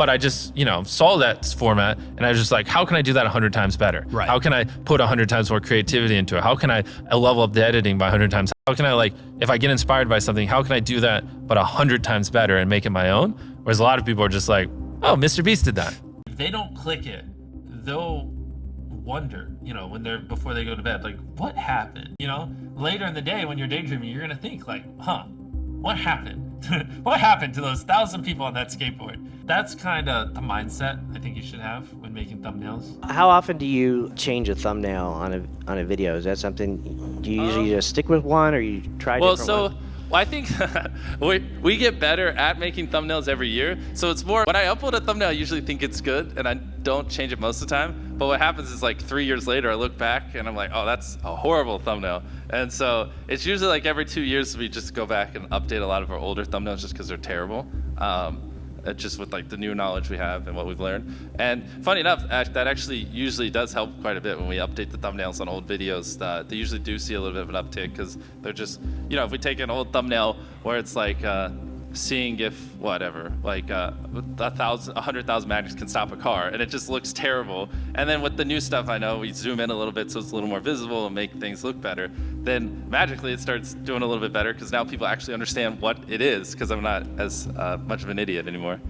but I just, you know, saw that format and I was just like, how can I do that 100 times better? Right. How can I put 100 times more creativity into it? How can I level up the editing by 100 times? How can I, like, if I get inspired by something, how can I do that but 100 times better and make it my own? Whereas a lot of people are just like, oh, Mr. Beast did that. If they don't click it, they'll wonder, you know, before they go to bed, like, what happened? You know, later in the day when you're daydreaming, you're gonna think like, huh, what happened? What happened to those 1,000 people on that skateboard? That's kind of the mindset I think you should have when making thumbnails. How often do you change a thumbnail on a video? Is that something, do you usually just stick with one, or you try different ones? Well, I think we get better at making thumbnails every year. So it's more, when I upload a thumbnail, I usually think it's good and I don't change it most of the time. But what happens is, like, 3 years later, I look back and I'm like, oh, that's a horrible thumbnail. And so it's usually like every 2 years we just go back and update a lot of our older thumbnails just because they're terrible. Just with, like, the new knowledge we have and what we've learned. And funny enough, that actually usually does help quite a bit when we update the thumbnails on old videos. They usually do see a little bit of an uptick because they're just, you know, if we take an old thumbnail where it's like seeing if whatever, like 100,000 magics can stop a car, and it just looks terrible. And then with the new stuff, I know we zoom in a little bit so it's a little more visible and make things look better. Then magically it starts doing a little bit better because now people actually understand what it is, because I'm not as much of an idiot anymore.